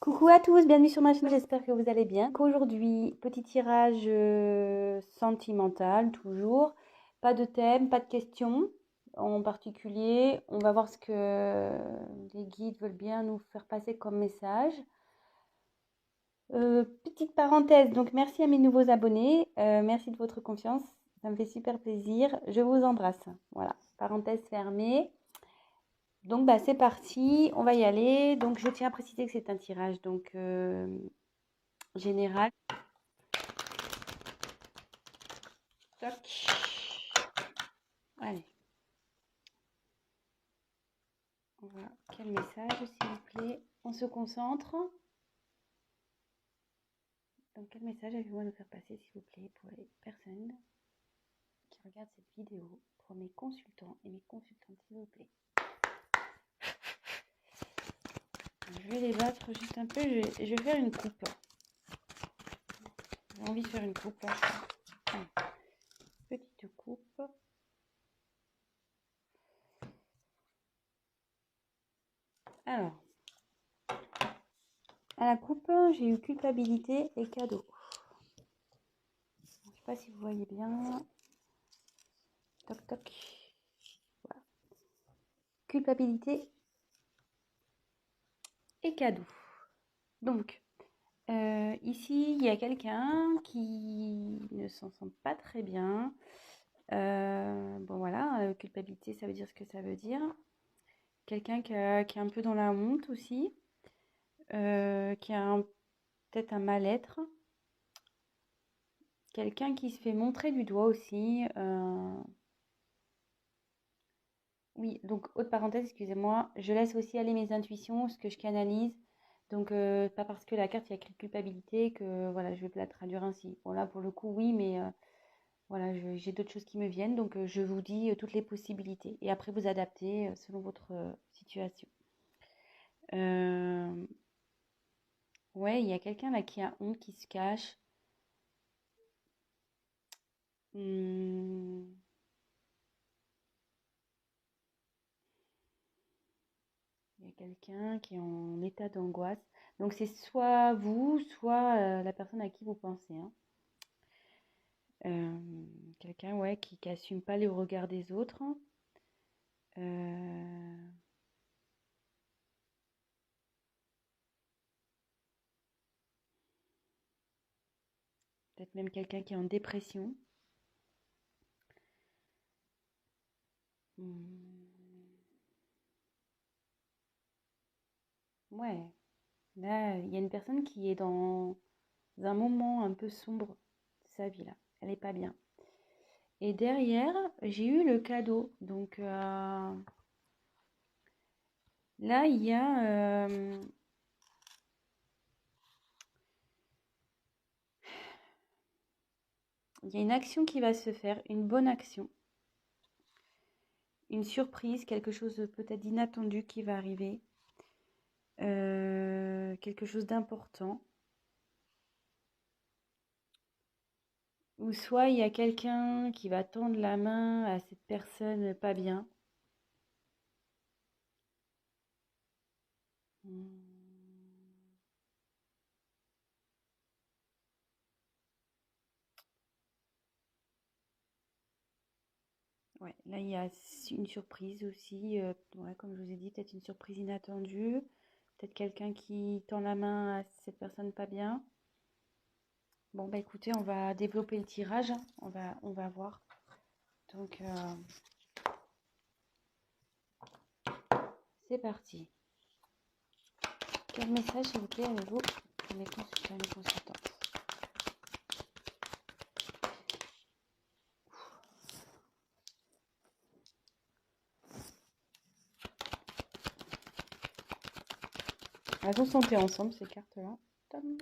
Coucou à tous, bienvenue sur ma chaîne, j'espère que vous allez bien. Aujourd'hui, petit tirage sentimental, toujours. Pas de thème, pas de questions en particulier. On va voir ce que les guides veulent bien nous faire passer comme message. Petite parenthèse, donc merci à mes nouveaux abonnés, merci de votre confiance, ça me fait super plaisir. Je vous embrasse. Voilà, parenthèse fermée. Donc bah c'est parti, on va y aller. Donc je tiens à préciser que c'est un tirage donc général. Toc. Allez. On va... Quel message, s'il vous plaît? On se concentre. Donc, quel message avez-vous à nous faire passer, s'il vous plaît, pour les personnes qui regardent cette vidéo, pour mes consultants et mes consultantes, s'il vous plaît? Je vais les battre juste un peu. Je vais faire une coupe. J'ai envie de faire une coupe, là. Allez. Petite coupe. Alors, à la coupe, j'ai eu culpabilité et cadeau. Je ne sais pas si vous voyez bien. Toc, toc. Voilà. Culpabilité et cadeau. Donc, ici, il y a quelqu'un qui ne s'en sent pas très bien. Bon, voilà, culpabilité, ça veut dire ce que ça veut dire. Quelqu'un qui est un peu dans la honte aussi, qui a peut-être un mal-être. Quelqu'un qui se fait montrer du doigt aussi. Oui, donc, autre parenthèse, excusez-moi, je laisse aussi aller mes intuitions, ce que je canalise. Donc, pas parce que la carte, il y a écrit culpabilité que voilà, je vais la traduire ainsi. Bon, là, pour le coup, oui, mais voilà, j'ai d'autres choses qui me viennent, donc je vous dis toutes les possibilités. Et après, vous adaptez selon votre situation. Euh, ouais, il y a quelqu'un là qui a honte, qui se cache. Hmm, il y a quelqu'un qui est en état d'angoisse. Donc c'est soit vous, soit la personne à qui vous pensez, hein. Euh, quelqu'un, ouais, qui assume pas le regard des autres. Euh, peut-être même quelqu'un qui est en dépression. Hmm, ouais, là, il y a une personne qui est dans un moment un peu sombre de sa vie là. Elle est pas bien. Et derrière, j'ai eu le cadeau. Donc là, il y a une action qui va se faire, une bonne action, une surprise, quelque chose de peut-être d'inattendu qui va arriver, quelque chose d'important. Ou soit il y a quelqu'un qui va tendre la main à cette personne pas bien. Hmm. Ouais, là il y a une surprise aussi, ouais, comme je vous ai dit, peut-être une surprise inattendue, peut-être quelqu'un qui tend la main à cette personne pas bien. Bon bah écoutez, on va développer le tirage, hein. On va voir. Donc c'est parti. Quel message s'il vous plaît avez-vous pour mes consultants et mes consultantes? Elles vont santé ensemble ces cartes-là. Tom.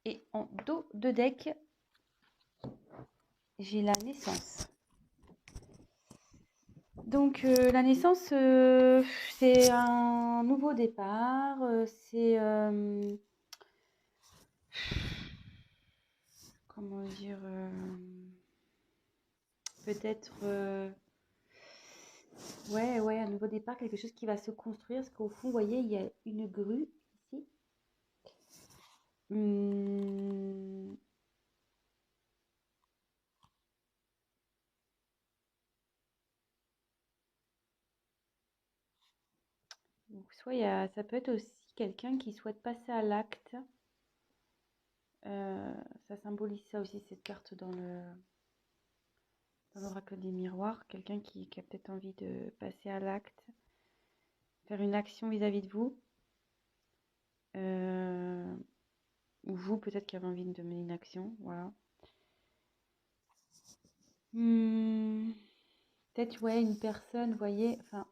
Et en dos de deck, j'ai la naissance. Donc la naissance, c'est un nouveau départ, c'est comment dire, peut-être ouais, un nouveau départ, quelque chose qui va se construire, parce qu'au fond, vous voyez, il y a une grue ici. Hum, donc, soit ça peut être aussi quelqu'un qui souhaite passer à l'acte. Ça symbolise ça aussi, cette carte dans l'oracle des miroirs. Quelqu'un qui a peut-être envie de passer à l'acte, faire une action vis-à-vis de vous. Ou vous, peut-être qui avez envie de mener une action. Voilà. Peut-être, ouais, une personne, vous voyez, enfin,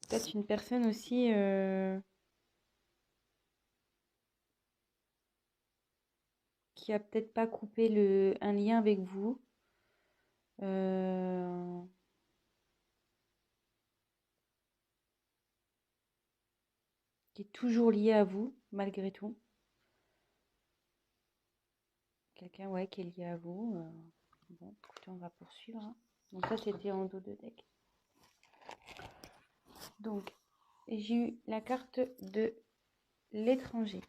peut-être une personne aussi qui a peut-être pas coupé un lien avec vous. euh, qui est toujours lié à vous, malgré tout. Quelqu'un, ouais, qui est lié à vous. Bon, écoutez, on va poursuivre, hein. Donc ça, c'était en dos de deck. Donc, j'ai eu la carte de l'étranger.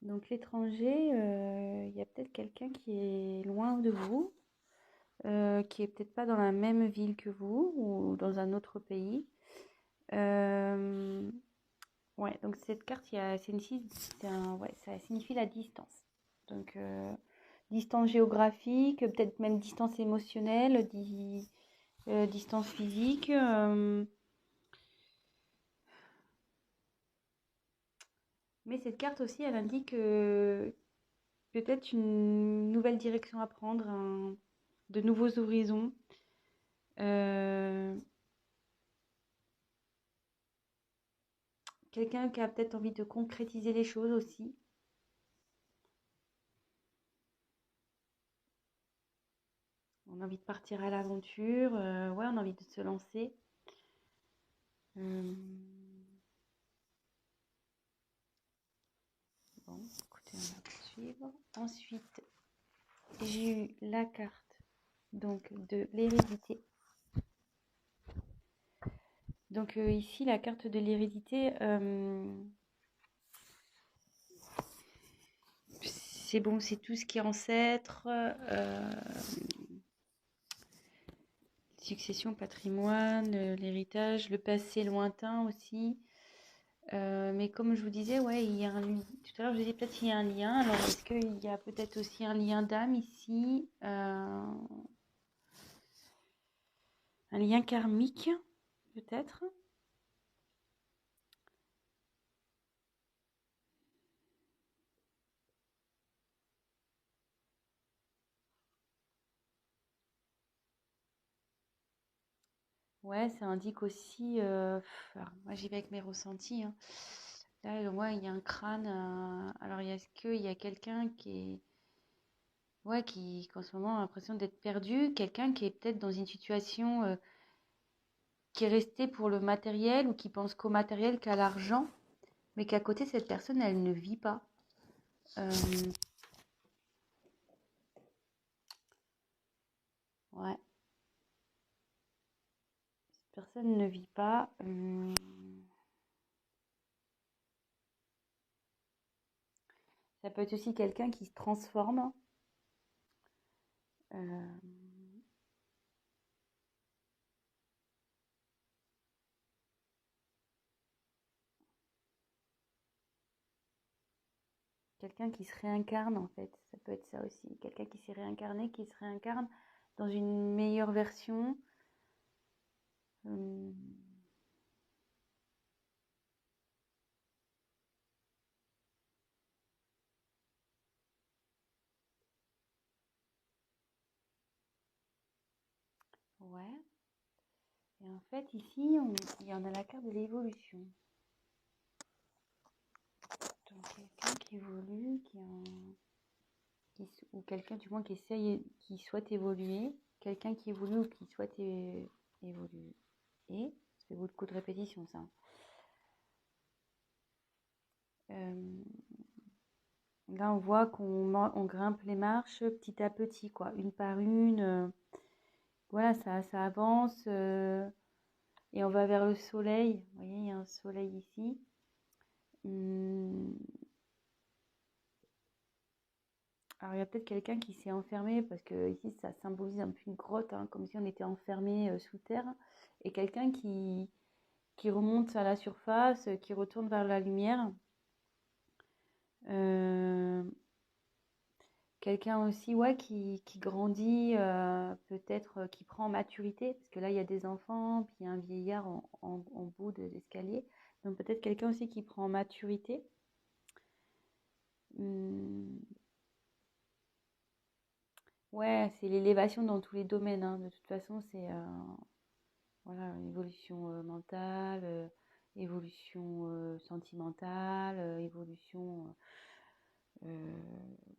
Donc l'étranger, il y a peut-être quelqu'un qui est loin de vous, qui est peut-être pas dans la même ville que vous ou dans un autre pays. Ouais, donc cette carte, ouais, ça signifie la distance. Donc distance géographique, peut-être même distance émotionnelle, distance physique. Mais cette carte aussi, elle indique peut-être une nouvelle direction à prendre, de nouveaux horizons. Euh, Quelqu'un qui a peut-être envie de concrétiser les choses aussi. On a envie de partir à l'aventure, ouais, on a envie de se lancer. Euh, bon, écoutez, on va poursuivre. Ensuite, j'ai eu la carte donc de l'hérédité. Donc ici, la carte de l'hérédité, c'est bon, c'est tout ce qui est ancêtre, succession, patrimoine, l'héritage, le passé lointain aussi. Mais comme je vous disais, ouais, il y a tout à l'heure, je disais peut-être qu'il y a un lien. Alors, est-ce qu'il y a peut-être aussi un lien d'âme ici, un lien karmique, peut-être? Ouais, ça indique aussi. Alors, moi, j'y vais avec mes ressentis, hein. Là, ouais, il y a un crâne. Alors, est-ce qu'il y a quelqu'un qui est. Ouais, qui en ce moment a l'impression d'être perdu, quelqu'un qui est peut-être dans une situation qui est resté pour le matériel ou qui pense qu'au matériel, qu'à l'argent, mais qu'à côté, cette personne, elle ne vit pas. Euh, ouais, cette personne ne vit pas. Ça peut être aussi quelqu'un qui se transforme. euh, Quelqu'un qui se réincarne, en fait. Ça peut être ça aussi. Quelqu'un qui s'est réincarné, qui se réincarne dans une meilleure version. Euh, Ouais. Et en fait, ici, il y en a la carte de l'évolution. Donc, quelqu'un qui évolue, ou quelqu'un du moins qui souhaite évoluer, quelqu'un qui évolue ou qui souhaite évoluer. Et, ça fait beaucoup de répétitions, ça. Là, on voit qu'on grimpe les marches petit à petit, quoi, une par une. Voilà, ça avance et on va vers le soleil. Vous voyez, il y a un soleil ici. Hum, Alors, il y a peut-être quelqu'un qui s'est enfermé parce que ici, ça symbolise un peu une grotte, hein, comme si on était enfermé sous terre. Et quelqu'un qui remonte à la surface, qui retourne vers la lumière. Euh, Quelqu'un aussi, ouais, qui grandit, peut-être qui prend en maturité, parce que là, il y a des enfants, puis il y a un vieillard en bout de l'escalier. Donc peut-être quelqu'un aussi qui prend en maturité. Hum, Ouais, c'est l'élévation dans tous les domaines, hein. De toute façon, c'est voilà, une évolution mentale, évolution sentimentale, évolution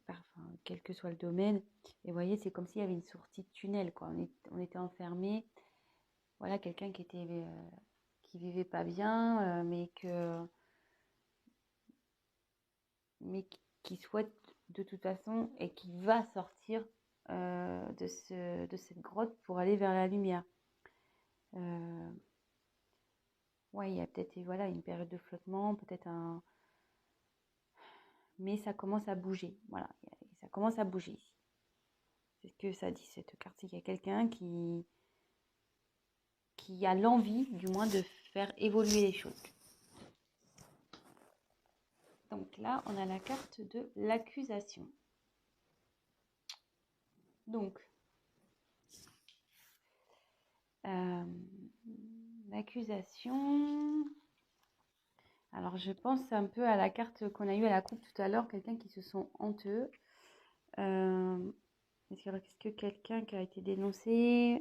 enfin, quel que soit le domaine. Et vous voyez, c'est comme s'il y avait une sortie de tunnel, quoi. On était enfermé. Voilà, quelqu'un qui vivait pas bien, qui souhaite de toute façon et qui va sortir de cette grotte pour aller vers la lumière. Euh, ouais, il y a peut-être voilà, une période de flottement, peut-être un. Mais ça commence à bouger. Voilà, ça commence à bouger ici. C'est ce que ça dit cette carte. Il y a quelqu'un qui a l'envie, du moins, de faire évoluer les choses. Donc là, on a la carte de l'accusation. Donc, l'accusation. Alors, je pense un peu à la carte qu'on a eue à la coupe tout à l'heure, quelqu'un qui se sent honteux. Est-ce que quelqu'un qui a été dénoncé,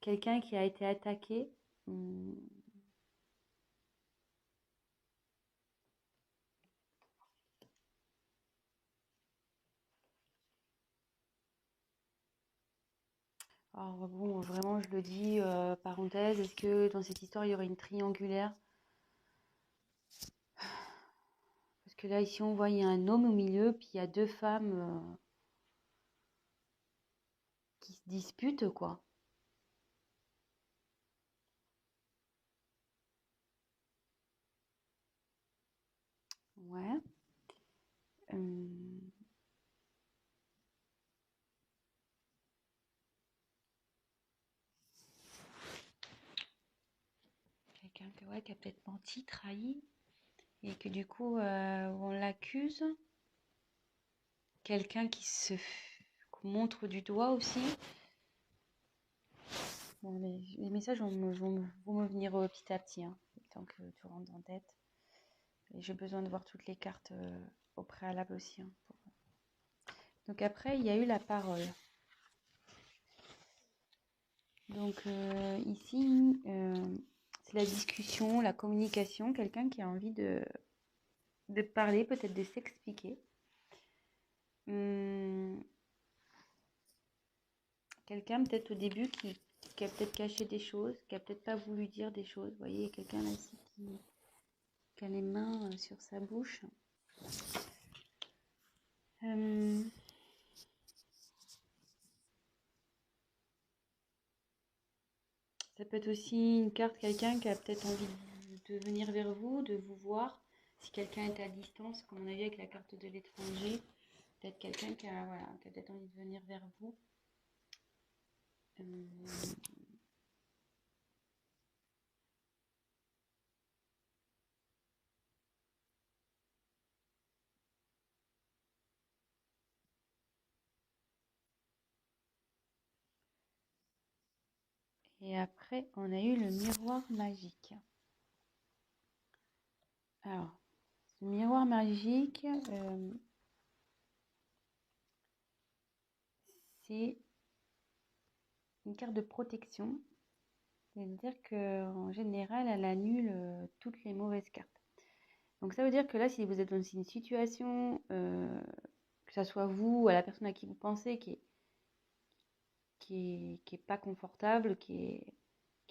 quelqu'un qui a été attaqué, alors bon, vraiment, je le dis, parenthèse, est-ce que dans cette histoire, il y aurait une triangulaire? Parce que là, ici, on voit, il y a un homme au milieu, puis il y a deux femmes qui se disputent, quoi. Ouais. Euh, Quelqu'un ouais, qui a peut-être menti, trahi, et que du coup, on l'accuse. Quelqu'un qu'on montre du doigt aussi. Bon, les messages vont me venir petit à petit, hein, tant que tu rentres en tête. Et j'ai besoin de voir toutes les cartes au préalable aussi, hein, Donc après, il y a eu la parole. Donc ici, c'est la discussion, la communication, quelqu'un qui a envie de parler, peut-être de s'expliquer. Quelqu'un peut-être au début qui a peut-être caché des choses, qui a peut-être pas voulu dire des choses. Vous voyez, il y a quelqu'un là ici qui a les mains sur sa bouche. Ça peut être aussi une carte, quelqu'un qui a peut-être envie de venir vers vous, de vous voir. Si quelqu'un est à distance, comme on a vu avec la carte de l'étranger, peut-être quelqu'un voilà, qui a peut-être envie de venir vers vous. Et après, on a eu le miroir magique. Alors, ce miroir magique, c'est une carte de protection. C'est-à-dire qu'en général, elle annule toutes les mauvaises cartes. Donc ça veut dire que là, si vous êtes dans une situation, que ça soit vous ou à la personne à qui vous pensez, qui est pas confortable, qui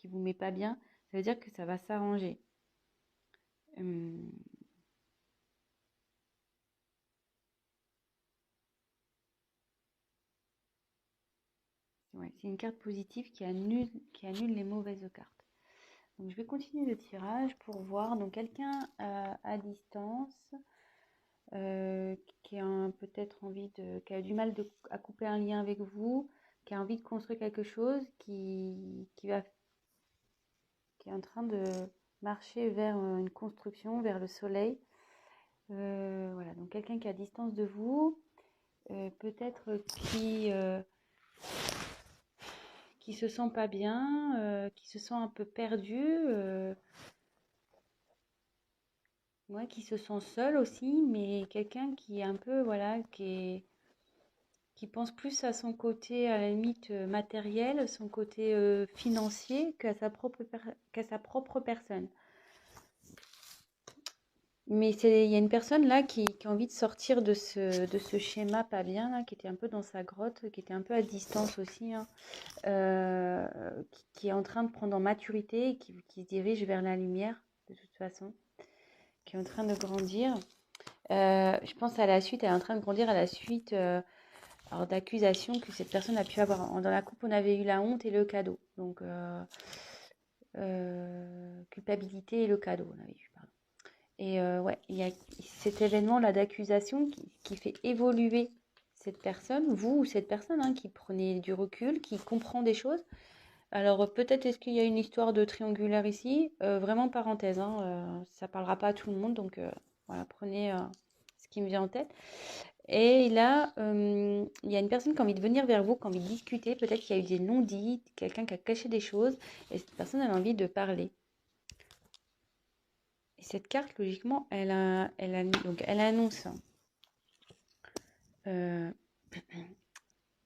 vous met pas bien, ça veut dire que ça va s'arranger. Hum, ouais, c'est une carte positive qui annule les mauvaises cartes. Donc je vais continuer le tirage pour voir. Donc quelqu'un à distance qui a peut-être qui a du mal à couper un lien avec vous, qui a envie de construire quelque chose, qui est en train de marcher vers une construction, vers le soleil. Voilà, donc quelqu'un qui est à distance de vous, peut-être qui se sent pas bien, qui se sent un peu perdu, ouais, qui se sent seul aussi, mais quelqu'un qui est un peu, voilà, qui pense plus à son côté, à la limite matériel, son côté financier, qu'à sa propre personne. Mais il y a une personne là qui a envie de sortir de ce schéma pas bien, là, qui était un peu dans sa grotte, qui était un peu à distance aussi, hein, qui est en train de prendre en maturité et qui se dirige vers la lumière, de toute façon, qui est en train de grandir. Je pense à la suite, elle est en train de grandir à la suite alors, d'accusations que cette personne a pu avoir. Dans la coupe, on avait eu la honte et le cadeau. Donc, culpabilité et le cadeau, on avait eu, pardon. Et ouais, il y a cet événement-là d'accusation qui fait évoluer cette personne, vous ou cette personne, hein, qui prenait du recul, qui comprend des choses. Alors peut-être est-ce qu'il y a une histoire de triangulaire ici, vraiment parenthèse, hein, ça parlera pas à tout le monde, donc voilà, prenez ce qui me vient en tête. Et là, il y a une personne qui a envie de venir vers vous, qui a envie de discuter, peut-être qu'il y a eu des non-dits, quelqu'un qui a caché des choses, et cette personne a envie de parler. Et cette carte, logiquement, donc elle annonce euh,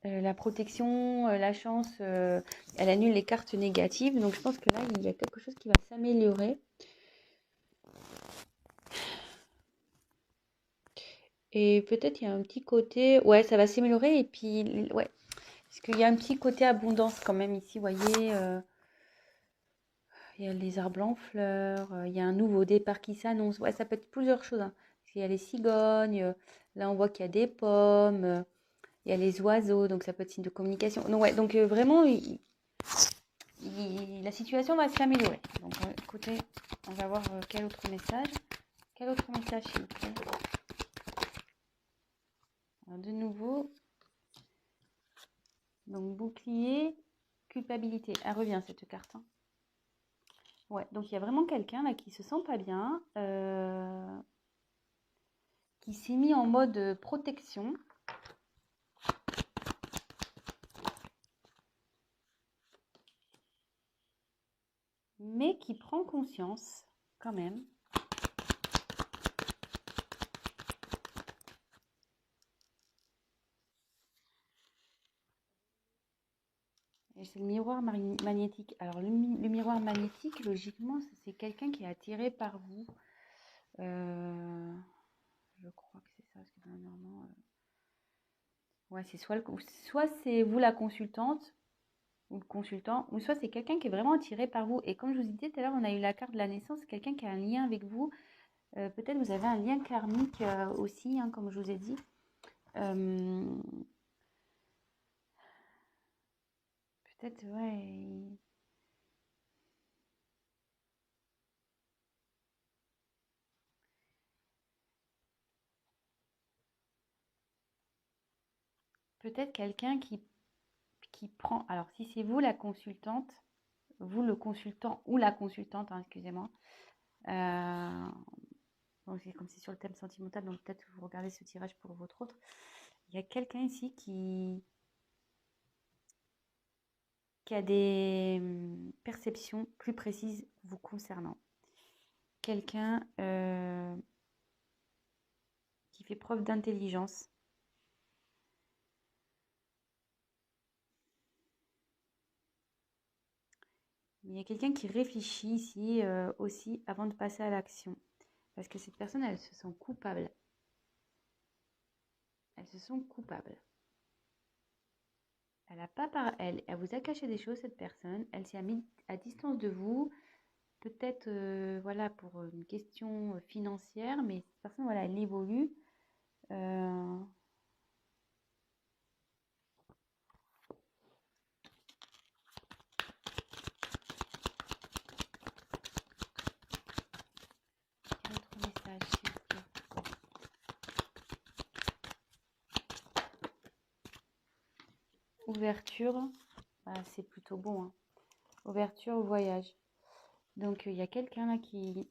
la protection, la chance, elle annule les cartes négatives. Donc je pense que là, il y a quelque chose qui va s'améliorer. Et peut-être il y a un petit côté, ouais, ça va s'améliorer. Et puis, ouais, parce qu'il y a un petit côté abondance quand même ici, vous voyez. Il y a les arbres en fleurs, il y a un nouveau départ qui s'annonce. Ouais, ça peut être plusieurs choses, hein. Parce qu'il y a les cigognes, là on voit qu'il y a des pommes, il y a les oiseaux, donc ça peut être signe de communication. Donc, ouais, donc vraiment, la situation va s'améliorer. Donc écoutez, on va voir quel autre message. Quel autre message, s'il vous plaît? Alors, de nouveau, donc bouclier, culpabilité. Elle revient cette carte, hein. Ouais, donc il y a vraiment quelqu'un là qui se sent pas bien, qui s'est mis en mode protection. Mais qui prend conscience quand même. Et c'est le miroir magnétique. Alors le miroir magnétique, logiquement, c'est quelqu'un qui est attiré par vous. Je crois que c'est ça, parce que normalement, ouais, c'est soit c'est vous la consultante ou le consultant, ou soit c'est quelqu'un qui est vraiment attiré par vous. Et comme je vous disais tout à l'heure, on a eu la carte de la naissance, quelqu'un qui a un lien avec vous. Peut-être vous avez un lien karmique aussi, hein, comme je vous ai dit. Peut-être, ouais. Peut-être quelqu'un qui prend. Alors, si c'est vous la consultante, vous le consultant ou la consultante, hein, excusez-moi. Euh, donc c'est comme si sur le thème sentimental, donc peut-être vous regardez ce tirage pour votre autre. Il y a quelqu'un ici qui a des perceptions plus précises vous concernant. Quelqu'un qui fait preuve d'intelligence. Il y a quelqu'un qui réfléchit ici aussi avant de passer à l'action. Parce que cette personne, elle se sent coupable. Elles se sont coupables. Elle vous a caché des choses, cette personne. Elle s'est mise à distance de vous. Peut-être, voilà, pour une question financière. Mais cette personne, voilà, elle évolue. Euh, quel autre message, s'il vous plaît? Ouverture. Ah, c'est plutôt bon, hein. Ouverture au voyage. Donc, il y a quelqu'un là qui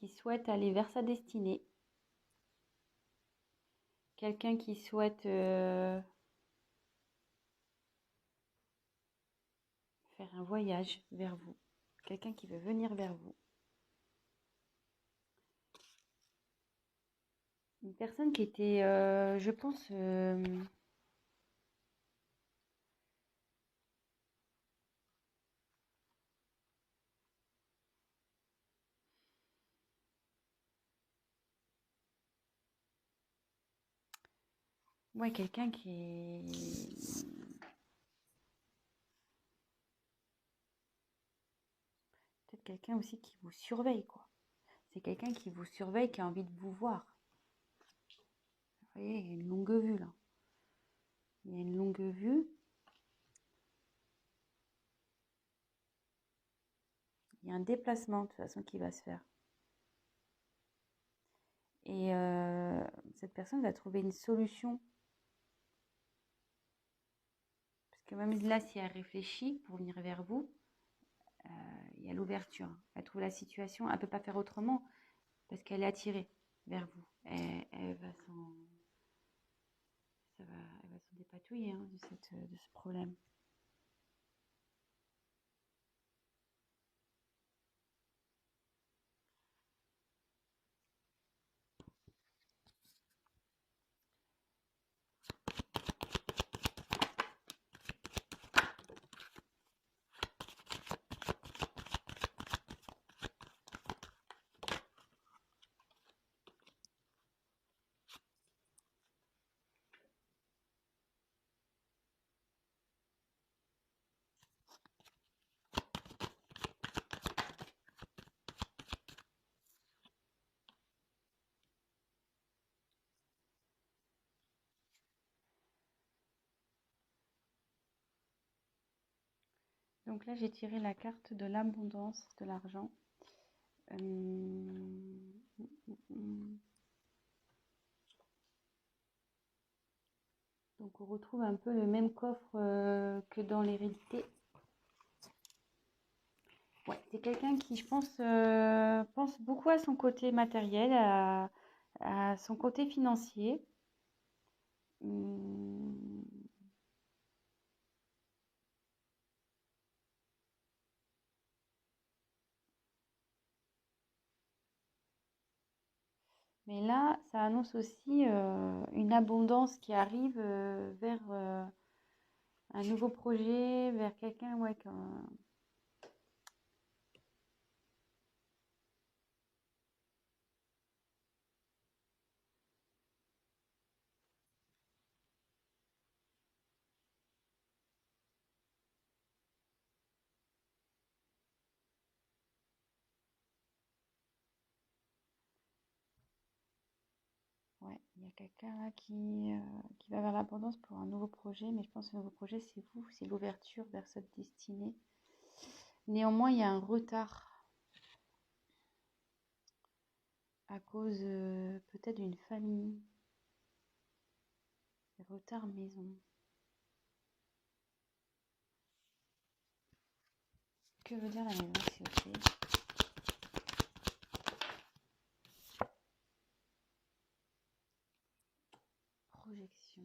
souhaite aller vers sa destinée. Quelqu'un qui souhaite faire un voyage vers vous. Quelqu'un qui veut venir vers vous. Une personne qui était, je pense, ouais, quelqu'un qui est peut-être quelqu'un aussi qui vous surveille, quoi. C'est quelqu'un qui vous surveille, qui a envie de vous voir. Vous voyez, il y a une longue vue là. Il y a une longue vue. Il y a un déplacement de toute façon qui va se faire. Et cette personne va trouver une solution. Parce que même là, si elle réfléchit pour venir vers vous, il y a l'ouverture. Elle trouve la situation. Elle ne peut pas faire autrement parce qu'elle est attirée vers vous. Elle va elle va s'en dépatouiller hein, de ce problème. Donc là, j'ai tiré la carte de l'abondance de l'argent. Donc on retrouve un peu le même coffre que dans l'hérédité. Ouais, c'est quelqu'un qui, je pense beaucoup à son côté matériel, à son côté financier. Hum, Mais là, ça annonce aussi une abondance qui arrive vers un nouveau projet, vers quelqu'un, ouais, ouais, il y a quelqu'un là qui va vers l'abondance pour un nouveau projet, mais je pense que le nouveau projet, c'est vous, c'est l'ouverture vers cette destinée. Néanmoins, il y a un retard à cause peut-être d'une famille, retard maison. Que veut dire la maison, s'il vous plaît? Projection.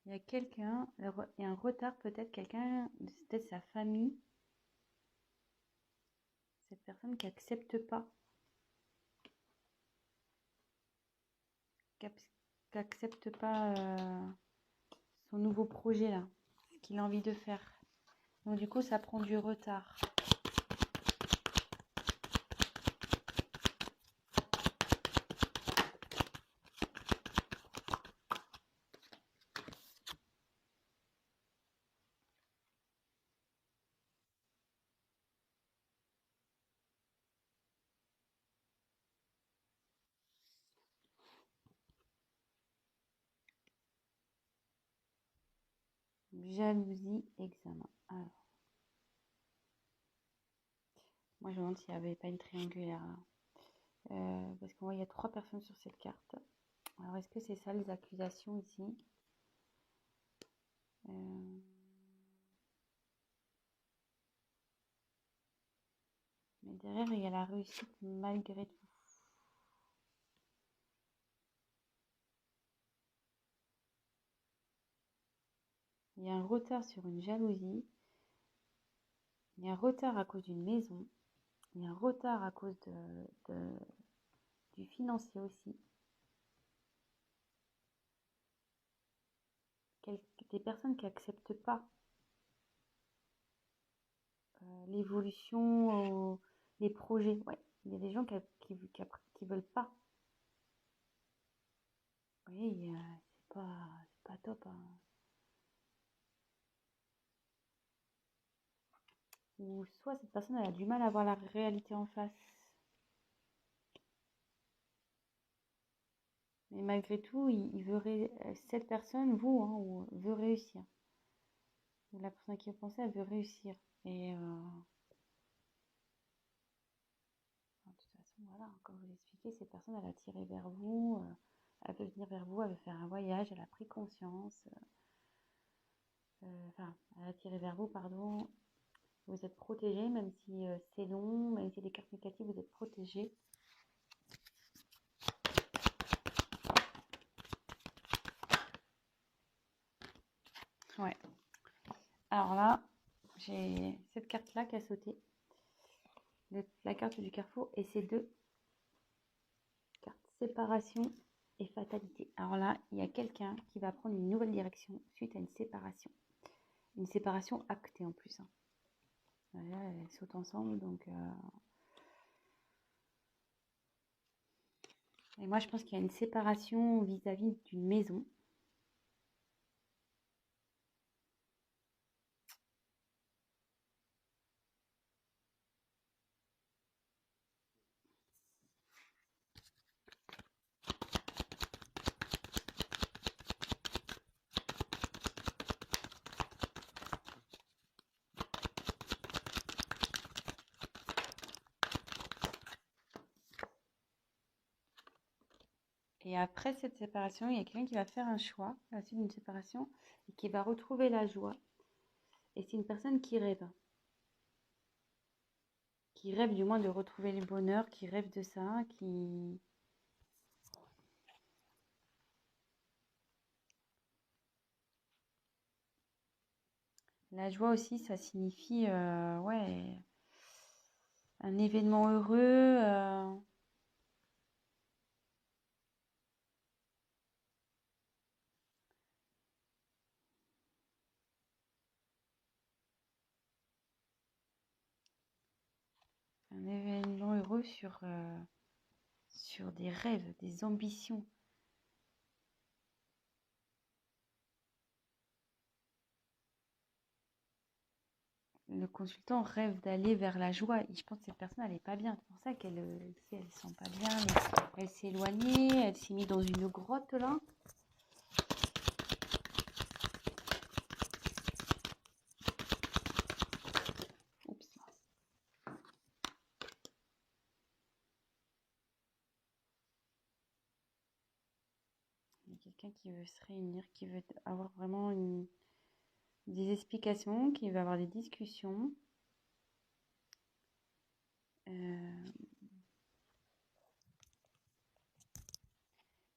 Il y a quelqu'un, il y a un retard peut-être, quelqu'un, peut-être sa famille. cette personne qui accepte pas, qui accepte pas son nouveau projet là, ce qu'il a envie de faire. Donc du coup, ça prend du retard. Jalousie, examen. Alors, moi je me demande s'il n'y avait pas une triangulaire là. Parce qu'on voit il y a 3 personnes sur cette carte. Alors est-ce que c'est ça les accusations ici? Mais derrière il y a la réussite malgré tout. Il y a un retard sur une jalousie. Il y a un retard à cause d'une maison. Il y a un retard à cause du financier aussi. Des personnes qui n'acceptent pas l'évolution, les projets. Ouais, il y a des gens qui veulent pas. Oui, c'est pas top, hein. Ou soit cette personne elle a du mal à voir la réalité en face. Mais malgré tout, il veut cette personne, vous, hein, veut réussir. Ou la personne qui a pensé, elle veut réussir. Et de toute façon, voilà, comme je vous l'expliquais, cette personne, elle a tiré vers vous. Elle veut venir vers vous, elle veut faire un voyage, elle a pris conscience. Enfin, elle a tiré vers vous, pardon. Vous êtes protégé, même si c'est long, même si des cartes négatives, vous êtes protégé. Ouais. Alors là, j'ai cette carte-là qui a sauté. La carte du carrefour et ces 2 cartes, séparation et fatalité. Alors là, il y a quelqu'un qui va prendre une nouvelle direction suite à une séparation. Une séparation actée en plus. Hein. Voilà, elles sautent ensemble, donc... Et moi, je pense qu'il y a une séparation vis-à-vis d'une maison. Et après cette séparation, il y a quelqu'un qui va faire un choix à la suite d'une séparation et qui va retrouver la joie. Et c'est une personne qui rêve. Qui rêve du moins de retrouver le bonheur, qui rêve de ça, qui... La joie aussi, ça signifie, ouais, un événement heureux. Un événement heureux sur des rêves, des ambitions. Le consultant rêve d'aller vers la joie. Et je pense que cette personne, elle n'est pas bien. C'est pour ça qu'elle elle ne sent pas bien. Elle s'est éloignée, elle s'est mise dans une grotte là. Oups. Il y a quelqu'un qui veut se réunir, qui veut avoir vraiment des explications, qui veut avoir des discussions.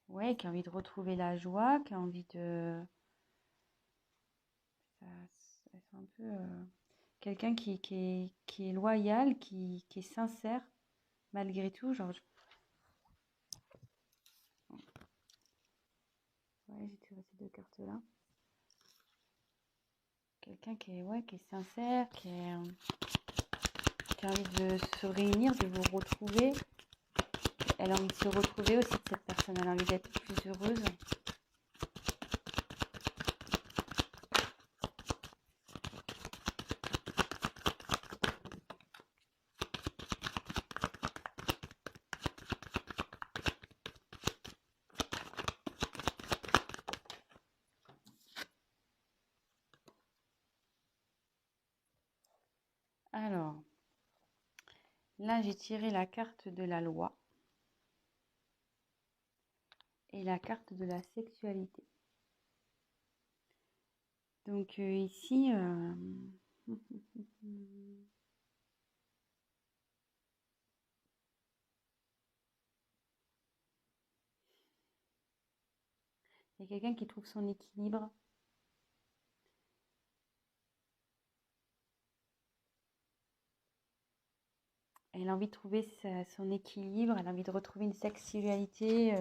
Ouais, qui a envie de retrouver la joie, qui a envie de... Ça, c'est un peu... quelqu'un qui est loyal, qui est sincère, malgré tout. Genre, ouais, j'ai tiré ces deux cartes-là. Quelqu'un qui est sincère, qui a envie de se réunir, de vous retrouver. Elle a envie de se retrouver aussi, cette personne. Elle a envie d'être plus heureuse. Alors, là, j'ai tiré la carte de la loi et la carte de la sexualité. Donc ici, il y a quelqu'un qui trouve son équilibre. Elle a envie de trouver son équilibre, elle a envie de retrouver une sexualité.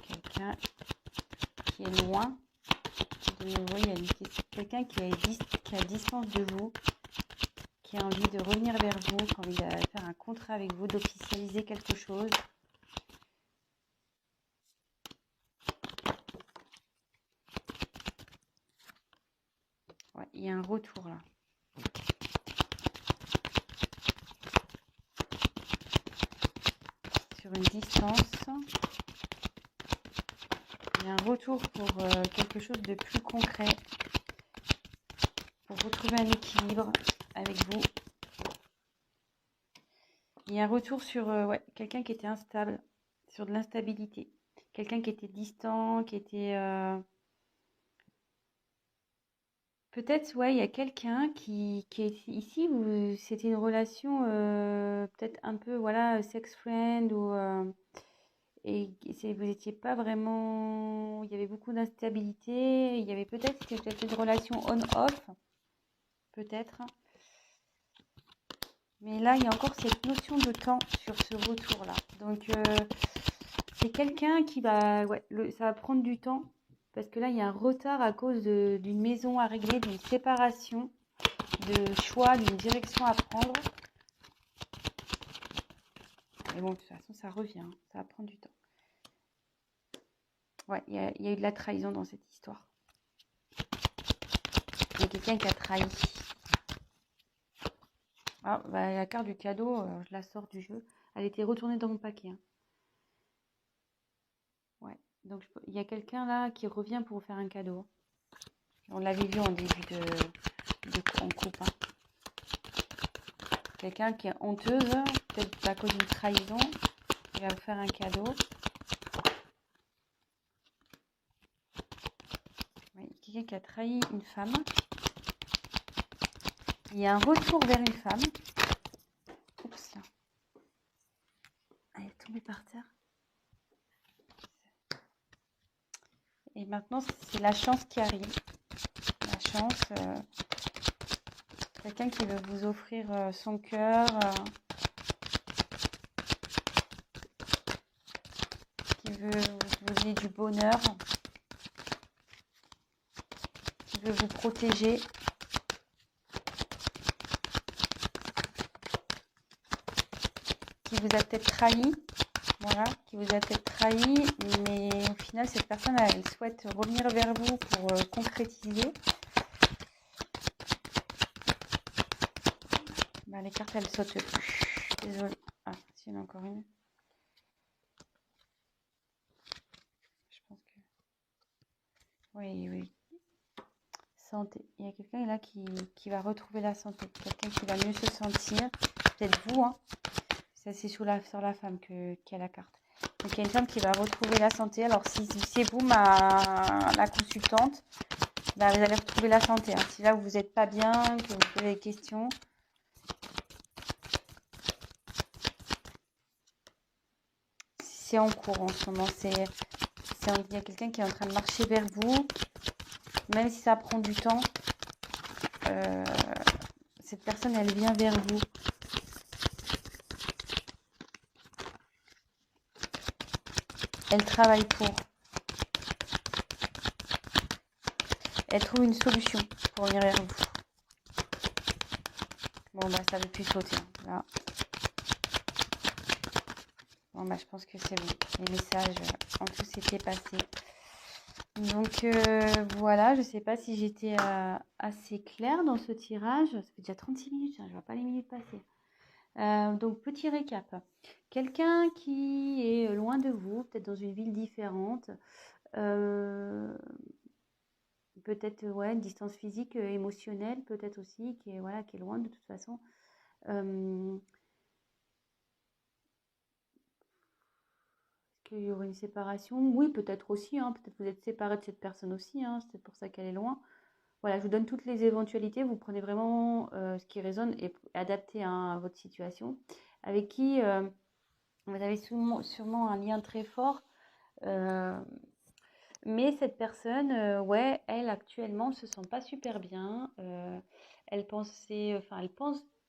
Quelqu'un qui est loin de nouveau, il y a quelqu'un qui est à distance de vous, qui a envie de revenir vers vous, qui a envie de faire un contrat avec vous, d'officialiser quelque chose. Ouais, il y a un retour là. Sur une distance. Il y a un retour pour quelque chose de plus concret. Pour retrouver un équilibre avec vous. Il y a un retour sur quelqu'un qui était instable, sur de l'instabilité. Quelqu'un qui était distant, qui était... Peut-être, ouais, il y a quelqu'un qui est ici, où c'était une relation peut-être un peu, voilà, sex friend, ou... vous n'étiez pas vraiment... Il y avait beaucoup d'instabilité. Il y avait c'était peut-être une relation on-off, peut-être. Mais là, il y a encore cette notion de temps sur ce retour-là. Donc, c'est quelqu'un qui va... Ouais, ça va prendre du temps. Parce que là, il y a un retard à cause d'une maison à régler, d'une séparation, de choix, d'une direction à prendre. Mais bon, de toute façon, ça revient. Ça va prendre du temps. Ouais, il y a eu de la trahison dans cette histoire. Il y a quelqu'un qui a trahi. Ah, bah, la carte du cadeau, je la sors du jeu. Elle était retournée dans mon paquet. Hein. Ouais. Donc, il y a quelqu'un là qui revient pour vous faire un cadeau. On l'avait vu en début en coupe. Hein. Quelqu'un qui est honteuse, peut-être à cause d'une trahison. Il va vous faire un cadeau. Ouais, quelqu'un qui a trahi une femme. Il y a un retour vers une femme. Oups. Elle est tombée par terre. Et maintenant, c'est la chance qui arrive. La chance. Quelqu'un qui veut vous offrir son cœur. Qui veut vous donner du bonheur. Qui veut vous protéger. Qui vous a peut-être trahi. Voilà, qui vous a peut-être trahi, mais au final, cette personne, elle souhaite revenir vers vous pour concrétiser. Bah, les cartes, elles sautent plus. Désolée. Ah, si, il y en a encore une. Je pense que... Oui, oui. Santé. Il y a quelqu'un là qui va retrouver la santé. Quelqu'un qui va mieux se sentir. Peut-être vous, hein. Ça, c'est sur la femme qu'il y a la carte. Donc, il y a une femme qui va retrouver la santé. Alors, si c'est vous, la consultante, bah, vous allez retrouver la santé. Hein. Si là, vous n'êtes pas bien, que vous posez des questions. C'est en cours en ce moment. Il y a quelqu'un qui est en train de marcher vers vous. Même si ça prend du temps, cette personne, elle vient vers vous. Elle travaille pour. Elle trouve une solution pour venir vers vous. Bon, bah, ça ne veut plus sauter. Là. Bon, bah, je pense que c'est bon. Les messages ont tous été passés. Donc, voilà. Je ne sais pas si j'étais assez claire dans ce tirage. Ça fait déjà 36 minutes. Hein, je ne vois pas les minutes passer. Donc, petit récap. Quelqu'un qui est loin de vous, peut-être dans une ville différente. Peut-être une distance physique, émotionnelle, peut-être aussi, qui est loin de toute façon. Est-ce qu'il y aurait une séparation? Oui, peut-être aussi, hein, peut-être vous êtes séparé de cette personne aussi, hein, c'est pour ça qu'elle est loin. Voilà, je vous donne toutes les éventualités, vous prenez vraiment ce qui résonne et adapté à votre situation. Avec qui vous avez sûrement un lien très fort. Mais cette personne, elle actuellement ne se sent pas super bien. Elle pense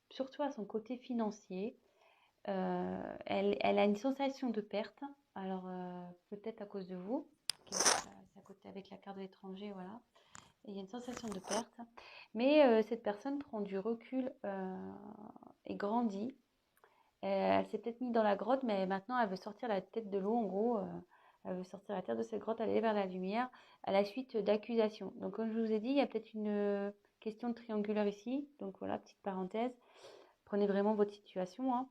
surtout à son côté financier. Elle a une sensation de perte. Alors peut-être à cause de vous, c'est à côté avec la carte de l'étranger, voilà. Et il y a une sensation de perte. Mais cette personne prend du recul et grandit. Elle s'est peut-être mise dans la grotte, mais maintenant elle veut sortir la tête de l'eau, en gros. Elle veut sortir la terre de cette grotte, aller vers la lumière, à la suite d'accusations. Donc, comme je vous ai dit, il y a peut-être une question de triangulaire ici. Donc, voilà, petite parenthèse. Prenez vraiment votre situation. Hein.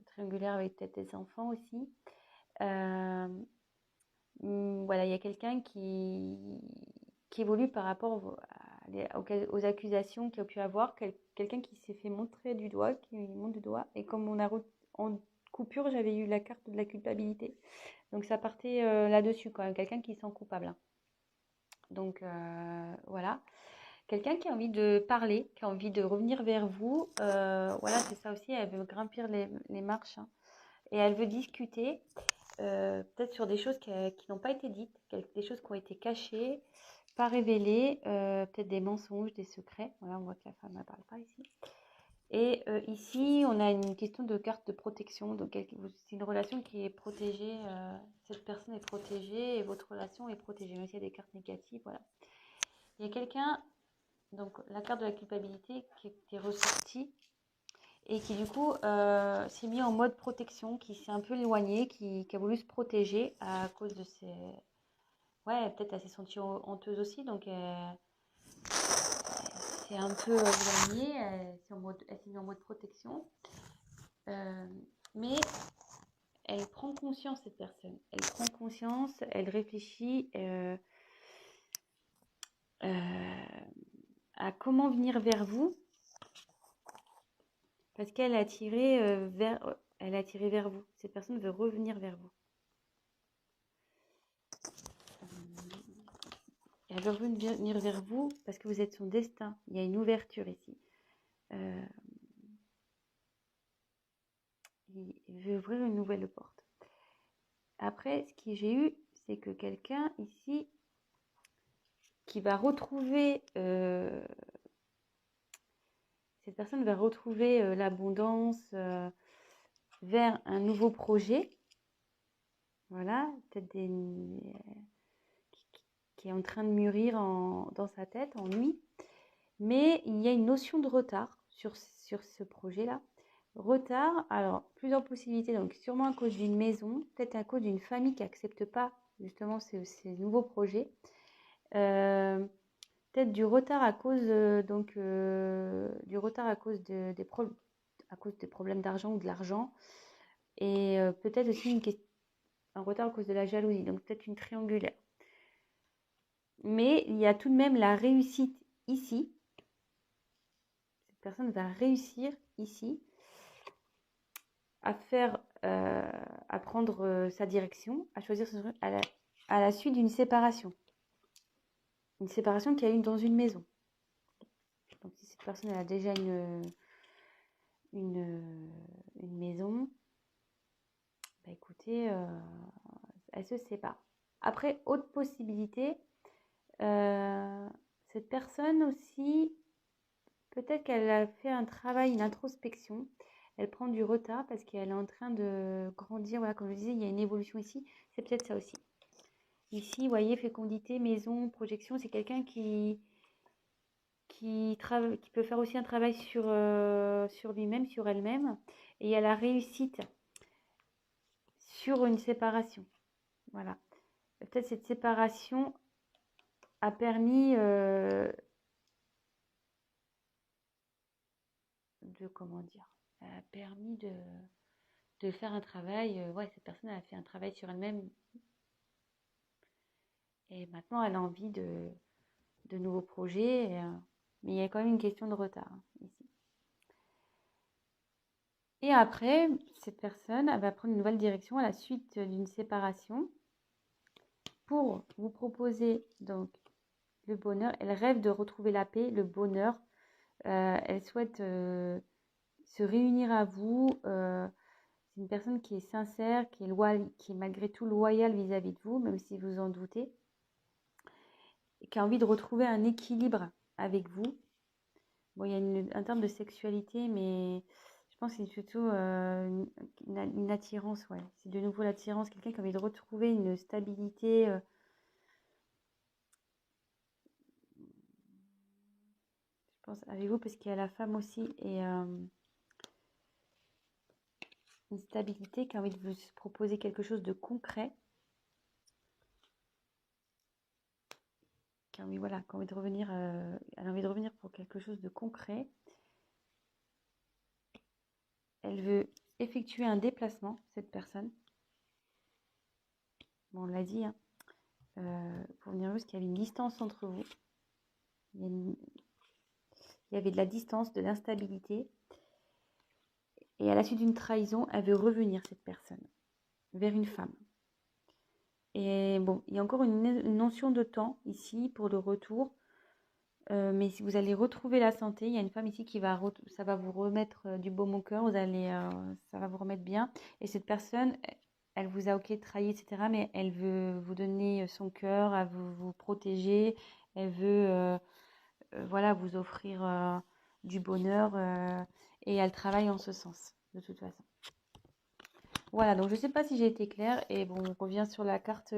Triangulaire avec peut-être des enfants aussi. Voilà, il y a quelqu'un qui évolue par rapport aux accusations qu'il a pu avoir. Quelqu'un qui s'est fait montrer du doigt, qui montre du doigt. Et comme en coupure, j'avais eu la carte de la culpabilité. Donc ça partait là-dessus quand même, quelqu'un qui se sent coupable. Donc voilà, quelqu'un qui a envie de parler, qui a envie de revenir vers vous. Voilà, c'est ça aussi, elle veut grimper les marches hein, et elle veut discuter peut-être sur des choses qui n'ont pas été dites, des choses qui ont été cachées, pas révélées, peut-être des mensonges, des secrets. Voilà, on voit que la femme ne parle pas ici. Et ici, on a une question de carte de protection. Donc, c'est une relation qui est protégée. Cette personne est protégée et votre relation est protégée. Même s'il y a des cartes négatives, voilà. Il y a quelqu'un, donc la carte de la culpabilité qui est ressortie et qui, du coup, s'est mis en mode protection, qui s'est un peu éloigné, qui a voulu se protéger à cause de ses... Ouais, peut-être elle s'est sentie honteuse aussi. Donc, c'est un peu éloignée. Elle s'est mise en mode protection. Mais elle prend conscience, cette personne. Elle prend conscience, elle réfléchit à comment venir vers vous. Parce qu'elle a tiré elle a tiré vers vous. Cette personne veut revenir vers vous. Elle veut revenir vers vous parce que vous êtes son destin. Il y a une ouverture ici. Il veut ouvrir une nouvelle porte. Après, ce que j'ai eu, c'est que quelqu'un ici qui va retrouver... cette personne va retrouver l'abondance vers un nouveau projet. Voilà, peut-être qui est en train de mûrir dans sa tête en lui. Mais il y a une notion de retard sur ce projet-là. Retard, alors plusieurs possibilités, donc sûrement à cause d'une maison, peut-être à cause d'une famille qui n'accepte pas justement ces nouveaux projets. Peut-être peut-être du retard à cause du retard à cause à cause des problèmes d'argent ou de l'argent, et peut-être aussi un retard à cause de la jalousie, donc peut-être une triangulaire. Mais il y a tout de même la réussite ici. Cette personne va réussir ici à faire, à prendre sa direction, à choisir son à la suite d'une séparation. Une séparation qu'il y a eu dans une maison. Donc si cette personne elle a déjà une maison, bah écoutez, elle se sépare. Après, autre possibilité, cette personne aussi, peut-être qu'elle a fait un travail, une introspection. Elle prend du retard parce qu'elle est en train de grandir. Voilà, comme je disais, il y a une évolution ici. C'est peut-être ça aussi. Ici, vous voyez, fécondité, maison, projection, c'est quelqu'un qui peut faire aussi un travail sur lui-même, sur elle-même. Et il y a la réussite sur une séparation. Voilà. Peut-être cette séparation a permis comment dire, elle a permis de faire un travail. Ouais, cette personne a fait un travail sur elle-même et maintenant elle a envie de nouveaux projets. Mais il y a quand même une question de retard ici. Et après, cette personne elle va prendre une nouvelle direction à la suite d'une séparation pour vous proposer donc le bonheur. Elle rêve de retrouver la paix, le bonheur. Elle souhaite se réunir à vous. C'est une personne qui est sincère, qui est malgré tout loyale vis-à-vis de vous, même si vous en doutez, et qui a envie de retrouver un équilibre avec vous. Bon, il y a un terme de sexualité, mais je pense que c'est surtout une attirance, ouais. C'est de nouveau l'attirance, quelqu'un qui a envie de retrouver une stabilité. Je pense avec vous, parce qu'il y a la femme aussi, et une stabilité, qui a envie de vous proposer quelque chose de concret. Qui a envie, voilà, qui a envie de revenir, elle a envie de revenir pour quelque chose de concret. Elle veut effectuer un déplacement, cette personne. Bon, on l'a dit, hein, pour venir parce qu'il y avait une distance entre vous. Il y avait de la distance, de l'instabilité. Et à la suite d'une trahison, elle veut revenir, cette personne, vers une femme. Et bon, il y a encore une notion de temps ici pour le retour. Mais si vous allez retrouver la santé, il y a une femme ici ça va vous remettre du baume au cœur, ça va vous remettre bien. Et cette personne, elle vous a ok trahi, etc. Mais elle veut vous donner son cœur, elle veut vous protéger, elle veut voilà, vous offrir du bonheur et elle travaille en ce sens, de toute façon. Voilà, donc je ne sais pas si j'ai été claire. Et bon, on revient sur la carte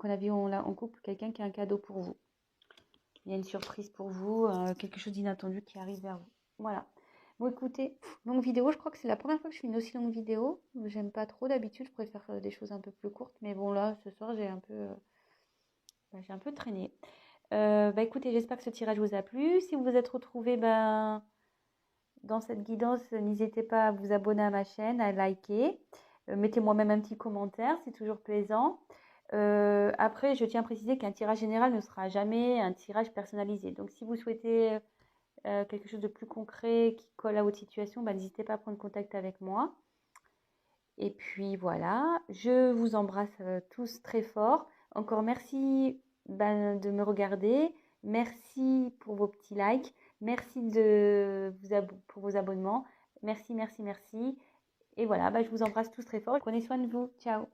qu'on a vue en couple, quelqu'un qui a un cadeau pour vous. Il y a une surprise pour vous, quelque chose d'inattendu qui arrive vers vous. Voilà. Bon, écoutez, longue vidéo, je crois que c'est la première fois que je fais une aussi longue vidéo. J'aime pas trop d'habitude, je préfère des choses un peu plus courtes. Mais bon, là, ce soir, j'ai un peu traîné. Écoutez, j'espère que ce tirage vous a plu. Si vous vous êtes retrouvés dans cette guidance, n'hésitez pas à vous abonner à ma chaîne, à liker. Mettez-moi même un petit commentaire, c'est toujours plaisant. Après, je tiens à préciser qu'un tirage général ne sera jamais un tirage personnalisé. Donc, si vous souhaitez quelque chose de plus concret qui colle à votre situation, n'hésitez pas à prendre contact avec moi. Et puis voilà, je vous embrasse tous très fort. Encore merci de me regarder. Merci pour vos petits likes. Merci pour vos abonnements. Merci, merci, merci. Et voilà, je vous embrasse tous très fort. Prenez soin de vous. Ciao.